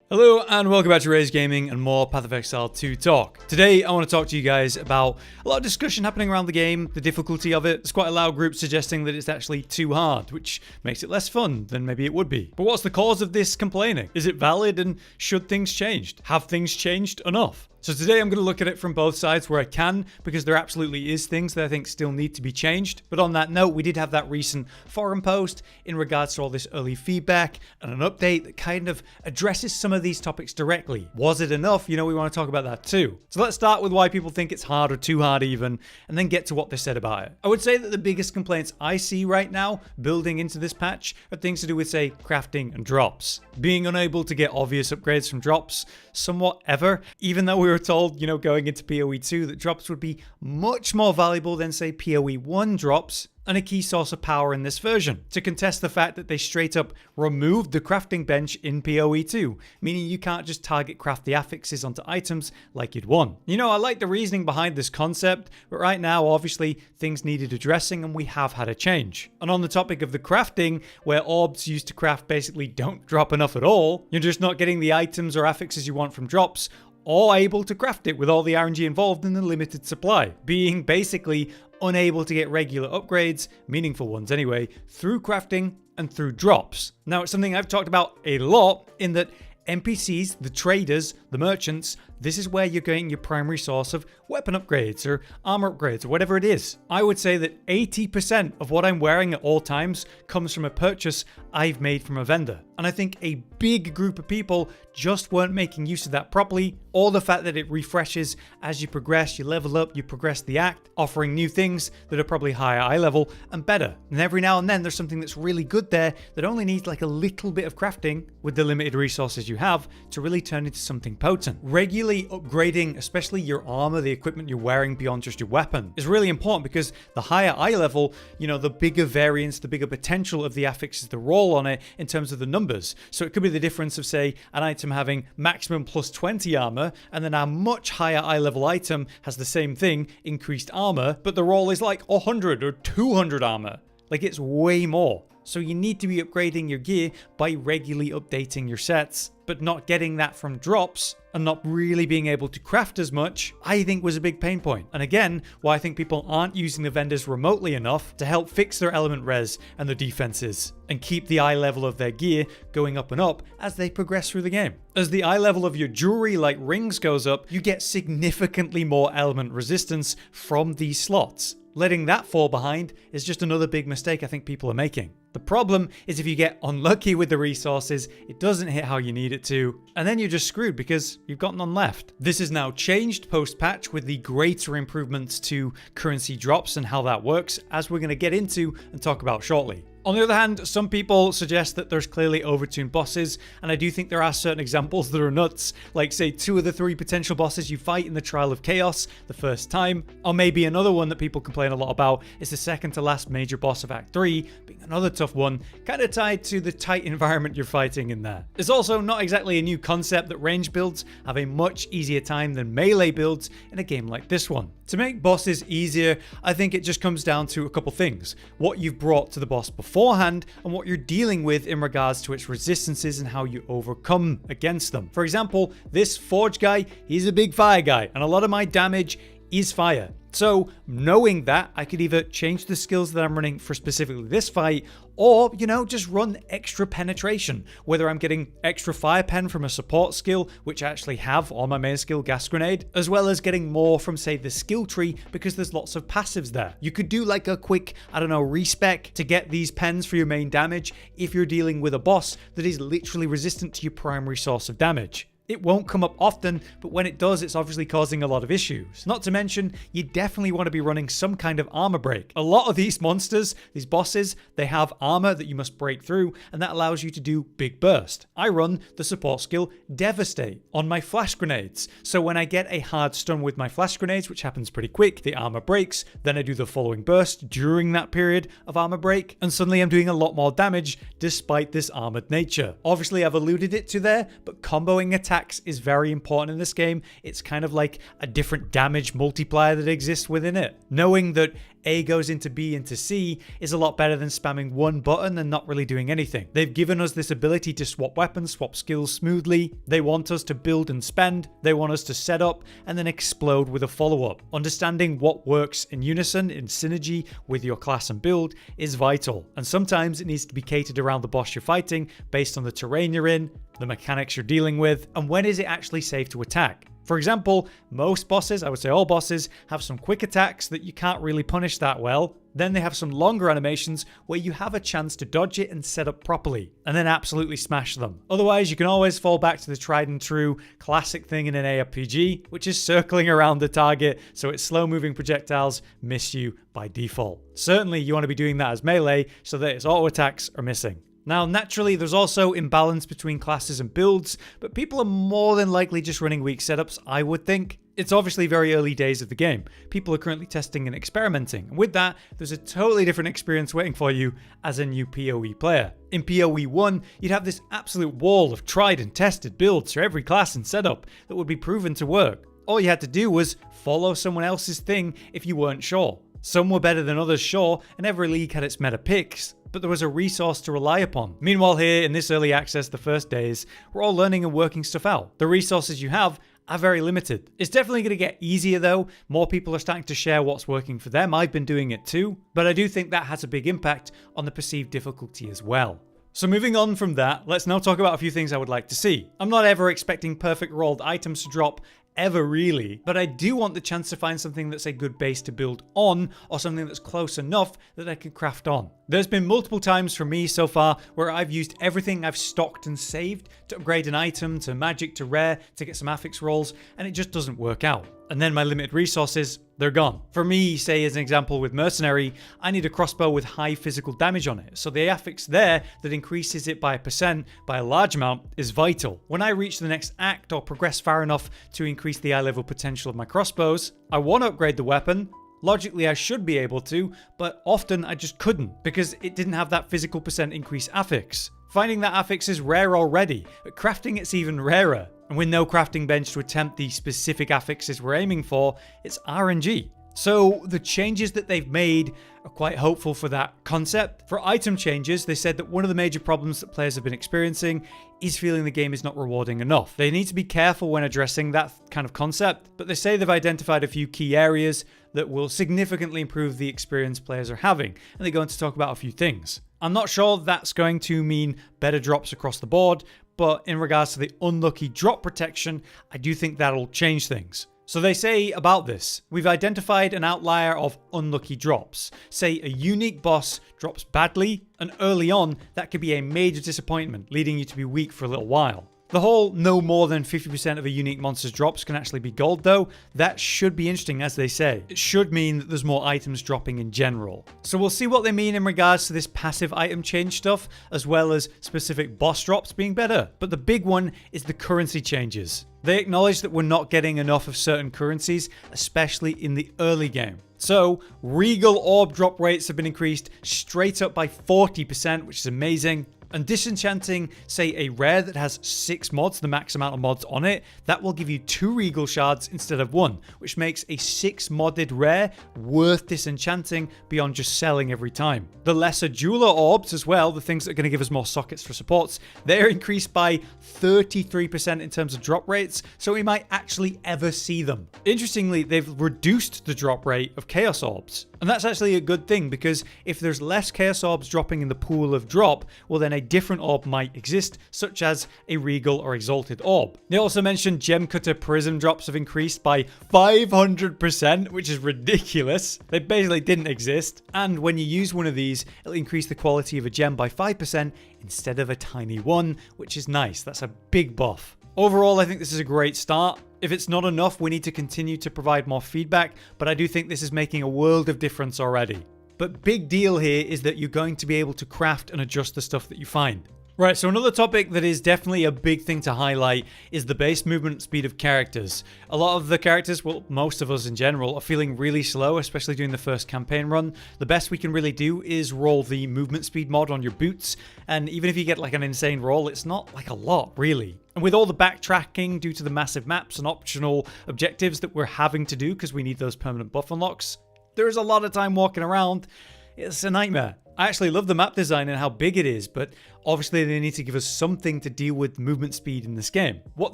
Hello and welcome back to Raise Gaming and more Path of Exile 2 talk. Today I want to talk to you guys about a lot of discussion happening around the game, the difficulty of it. There's quite a loud group suggesting that it's actually too hard, which makes it less fun than maybe it would be. But what's the cause of this complaining? Is it valid and should things change? Have things changed enough? So today I'm going to look at it from both sides where I can, because there absolutely is things that I think still need to be changed. But on that note, we did have that recent forum post in regards to all this early feedback and an update that kind of addresses some of these topics directly. Was it enough? We want to talk about that too. So let's start with why people think it's hard or too hard even, and then get to what they said about it. I would say that the biggest complaints I see right now building into this patch are things to do with, say, crafting and drops. Being unable to get obvious upgrades from drops somewhat ever, even though we were told, going into PoE 2 that drops would be much more valuable than, say, PoE 1 drops, and a key source of power in this version, to contest the fact that they straight up removed the crafting bench in PoE 2, meaning you can't just target craft the affixes onto items like you'd want. I like the reasoning behind this concept, but right now, obviously, things needed addressing and we have had a change. And on the topic of the crafting, where orbs used to craft basically don't drop enough at all, you're just not getting the items or affixes you want from drops, or able to craft it with all the RNG involved in the limited supply, being basically unable to get regular upgrades, meaningful ones anyway, through crafting and through drops. Now, it's something I've talked about a lot in that NPCs, the traders, the merchants, this is where you're getting your primary source of weapon upgrades or armor upgrades or whatever it is. I would say that 80% of what I'm wearing at all times comes from a purchase I've made from a vendor. And I think a big group of people just weren't making use of that properly, or the fact that it refreshes as you progress, you level up, you progress the act, offering new things that are probably higher eye level and better. And every now and then there's something that's really good there that only needs like a little bit of crafting with the limited resources you have to really turn into something potent. Regularly upgrading, especially your armor, the equipment you're wearing beyond just your weapon, is really important because the higher eye level, the bigger variance, the bigger potential of the affixes to roll on it in terms of the numbers. So it could be the difference of, say, an item having maximum plus 20 armor, and then a much higher eye level item has the same thing, increased armor, but the roll is like 100 or 200 armor. Like, it's way more. So you need to be upgrading your gear by regularly updating your sets, but not getting that from drops and not really being able to craft as much, I think was a big pain point. And again, why I think people aren't using the vendors remotely enough to help fix their element res and the defenses and keep the eye level of their gear going up and up as they progress through the game. As the eye level of your jewelry like rings goes up, you get significantly more element resistance from these slots. Letting that fall behind is just another big mistake I think people are making. The problem is if you get unlucky with the resources, it doesn't hit how you need it to, and then you're just screwed because you've got none left. This is now changed post-patch with the greater improvements to currency drops and how that works, as we're going to get into and talk about shortly. On the other hand, some people suggest that there's clearly overtuned bosses, and I do think there are certain examples that are nuts, like say 2 of the 3 potential bosses you fight in the Trial of Chaos the first time, or maybe another one that people complain a lot about is the second to last major boss of Act 3, being another tough one, kind of tied to the tight environment you're fighting in there. It's also not exactly a new concept that range builds have a much easier time than melee builds in a game like this one. To make bosses easier, I think it just comes down to a couple things. What you've brought to the boss beforehand and what you're dealing with in regards to its resistances and how you overcome against them. For example, this Forge guy, he's a big fire guy, and a lot of my damage is fire. So knowing that, I could either change the skills that I'm running for specifically this fight, or, just run extra penetration, whether I'm getting extra fire pen from a support skill, which I actually have on my main skill, gas grenade, as well as getting more from, say, the skill tree, because there's lots of passives there. You could do like a quick, respec to get these pens for your main damage if you're dealing with a boss that is literally resistant to your primary source of damage. It won't come up often, but when it does, it's obviously causing a lot of issues. Not to mention, you definitely want to be running some kind of armor break. A lot of these monsters, these bosses, they have armor that you must break through, and that allows you to do Big Burst. I run the support skill Devastate on my flash grenades. So when I get a hard stun with my flash grenades, which happens pretty quick, the armor breaks, then I do the following burst during that period of armor break, and suddenly I'm doing a lot more damage despite this armored nature. Obviously, I've alluded it to there, but comboing attacks attacks is very important in this game. It's kind of like a different damage multiplier that exists within it. Knowing that A goes into B into C is a lot better than spamming one button and not really doing anything. They've given us this ability to swap weapons, swap skills smoothly. They want us to build and spend. They want us to set up and then explode with a follow-up. Understanding what works in unison, in synergy with your class and build is vital. And sometimes it needs to be catered around the boss you're fighting based on the terrain you're in, the mechanics you're dealing with, and when is it actually safe to attack. For example, most bosses, I would say all bosses, have some quick attacks that you can't really punish that well. Then they have some longer animations where you have a chance to dodge it and set up properly, and then absolutely smash them. Otherwise, you can always fall back to the tried and true classic thing in an ARPG, which is circling around the target so its slow-moving projectiles miss you by default. Certainly, you want to be doing that as melee so that its auto attacks are missing. Now, naturally, there's also imbalance between classes and builds, but people are more than likely just running weak setups, I would think. It's obviously very early days of the game. People are currently testing and experimenting. And with that, there's a totally different experience waiting for you as a new PoE player. In PoE 1, you'd have this absolute wall of tried and tested builds for every class and setup that would be proven to work. All you had to do was follow someone else's thing if you weren't sure. Some were better than others, sure, and every league had its meta picks, but there was a resource to rely upon. Meanwhile here, in this early access the first days, we're all learning and working stuff out. The resources you have are very limited. It's definitely going to get easier though. More people are starting to share what's working for them. I've been doing it too, but I do think that has a big impact on the perceived difficulty as well. So moving on from that, let's now talk about a few things I would like to see. I'm not ever expecting perfect rolled items to drop, ever really, but I do want the chance to find something that's a good base to build on, or something that's close enough that I can craft on. There's been multiple times for me so far where I've used everything I've stocked and saved to upgrade an item, to magic, to rare, to get some affix rolls, and it just doesn't work out. And then my limited resources, they're gone. For me, say as an example with mercenary, I need a crossbow with high physical damage on it, so the affix there that increases it by a percent by a large amount is vital. When I reach the next act or progress far enough to increase the eye level potential of my crossbows, I want to upgrade the weapon. Logically I should be able to, but often I just couldn't because it didn't have that physical percent increase affix. Finding that affix is rare already, but crafting it's even rarer. And with no crafting bench to attempt the specific affixes we're aiming for, it's RNG. So the changes that they've made are quite hopeful for that concept. For item changes, they said that one of the major problems that players have been experiencing is feeling the game is not rewarding enough. They need to be careful when addressing that kind of concept, but they say they've identified a few key areas that will significantly improve the experience players are having, and they're going to talk about a few things. I'm not sure that's going to mean better drops across the board, but in regards to the unlucky drop protection, I do think that'll change things. So they say about this, we've identified an outlier of unlucky drops. Say a unique boss drops badly, and early on, that could be a major disappointment, leading you to be weak for a little while. The whole no more than 50% of a unique monster's drops can actually be gold though, that should be interesting as they say. It should mean that there's more items dropping in general. So we'll see what they mean in regards to this passive item change stuff, as well as specific boss drops being better. But the big one is the currency changes. They acknowledge that we're not getting enough of certain currencies, especially in the early game. So, regal orb drop rates have been increased straight up by 40%, which is amazing. And disenchanting, say a rare that has 6 mods, the max amount of mods on it, that will give you 2 regal shards instead of 1, which makes a 6 modded rare worth disenchanting beyond just selling every time. The lesser jeweler orbs as well, the things that are going to give us more sockets for supports, they're increased by 33% in terms of drop rates, so we might actually ever see them. Interestingly, they've reduced the drop rate of chaos orbs. And that's actually a good thing, because if there's less chaos orbs dropping in the pool of drop, well then a different orb might exist, such as a regal or exalted orb. They also mentioned gem cutter prism drops have increased by 500%, which is ridiculous. They basically didn't exist. And when you use one of these, it'll increase the quality of a gem by 5% instead of a tiny 1, which is nice. That's a big buff. Overall, I think this is a great start. If it's not enough, we need to continue to provide more feedback, but I do think this is making a world of difference already. But big deal here is that you're going to be able to craft and adjust the stuff that you find. Right, so another topic that is definitely a big thing to highlight is the base movement speed of characters. A lot of the characters, well, most of us in general, are feeling really slow, especially during the first campaign run. The best we can really do is roll the movement speed mod on your boots, and even if you get like an insane roll, it's not like a lot, really. And with all the backtracking due to the massive maps and optional objectives that we're having to do because we need those permanent buff unlocks, there is a lot of time walking around. It's a nightmare. I actually love the map design and how big it is, but obviously they need to give us something to deal with movement speed in this game. What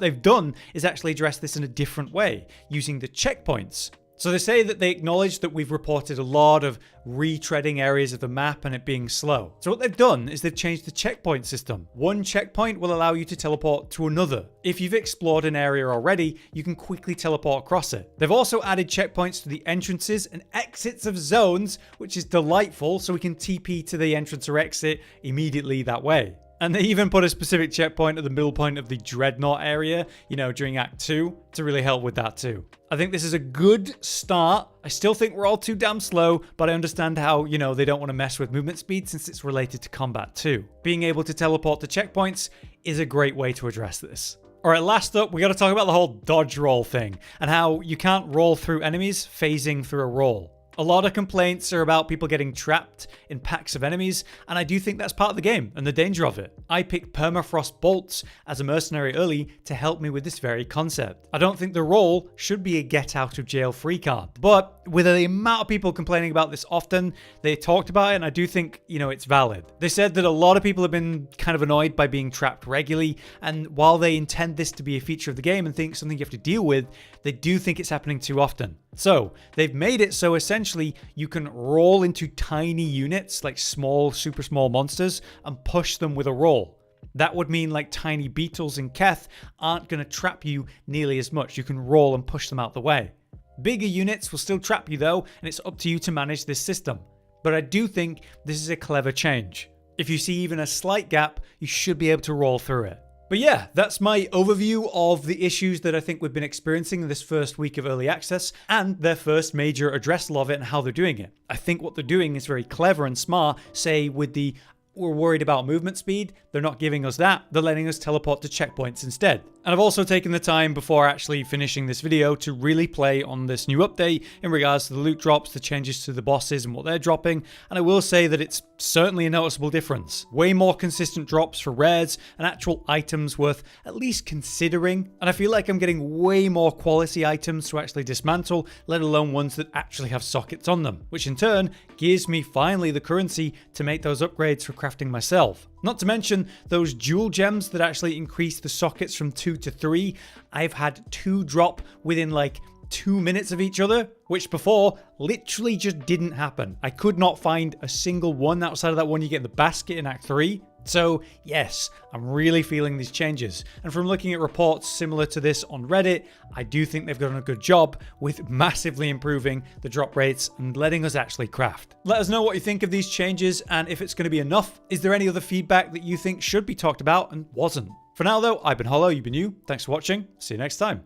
they've done is actually address this in a different way, using the checkpoints. So they say that they acknowledge that we've reported a lot of retreading areas of the map and it being slow. So what they've done is they've changed the checkpoint system. One checkpoint will allow you to teleport to another. If you've explored an area already, you can quickly teleport across it. They've also added checkpoints to the entrances and exits of zones, which is delightful, so we can TP to the entrance or exit immediately that way. And they even put a specific checkpoint at the middle point of the Dreadnought area, during Act 2 to really help with that too. I think this is a good start. I still think we're all too damn slow, but I understand how, they don't want to mess with movement speed since it's related to combat too. Being able to teleport to checkpoints is a great way to address this. Alright, last up, we got to talk about the whole dodge roll thing and how you can't roll through enemies phasing through a roll. A lot of complaints are about people getting trapped in packs of enemies, and I do think that's part of the game and the danger of it. I picked permafrost bolts as a mercenary early to help me with this very concept. I don't think the roll should be a get out of jail free card, but with the amount of people complaining about this often, they talked about it, and I do think, it's valid. They said that a lot of people have been kind of annoyed by being trapped regularly, and while they intend this to be a feature of the game and think something you have to deal with, they do think it's happening too often. So they've made it so essentially you can roll into tiny units like small, super small monsters and push them with a roll. That would mean like tiny beetles in Keth aren't going to trap you nearly as much. You can roll and push them out the way. Bigger units will still trap you though, and it's up to you to manage this system. But I do think this is a clever change. If you see even a slight gap, you should be able to roll through it. But yeah, that's my overview of the issues that I think we've been experiencing in this first week of early access and their first major addressal of it and how they're doing it. I think what they're doing is very clever and smart, say with the we're worried about movement speed, they're not giving us that, they're letting us teleport to checkpoints instead. And I've also taken the time before actually finishing this video to really play on this new update in regards to the loot drops, the changes to the bosses and what they're dropping, and I will say that it's certainly a noticeable difference. Way more consistent drops for rares and actual items worth at least considering, and I feel like I'm getting way more quality items to actually dismantle, let alone ones that actually have sockets on them, which in turn gives me finally the currency to make those upgrades for crafting myself. Not to mention those jewel gems that actually increase the sockets from 2 to 3. I've had 2 drop within like 2 minutes of each other, which before literally just didn't happen. I could not find a single one outside of that one you get in the basket in Act 3. So yes, I'm really feeling these changes. And from looking at reports similar to this on Reddit, I do think they've done a good job with massively improving the drop rates and letting us actually craft. Let us know what you think of these changes and if it's going to be enough. Is there any other feedback that you think should be talked about and wasn't? For now though, I've been Hollow, you've been you. Thanks for watching. See you next time.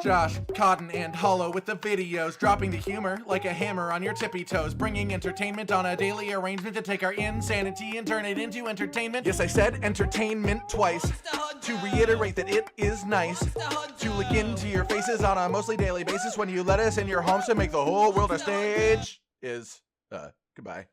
Josh, Cotton, and Hollow with the videos, dropping the humor like a hammer on your tippy toes, bringing entertainment on a daily arrangement to take our insanity and turn it into entertainment. Yes, I said entertainment twice, to reiterate that it is nice to look into your faces on a mostly daily basis when you let us in your homes to make the whole world a stage. Goodbye.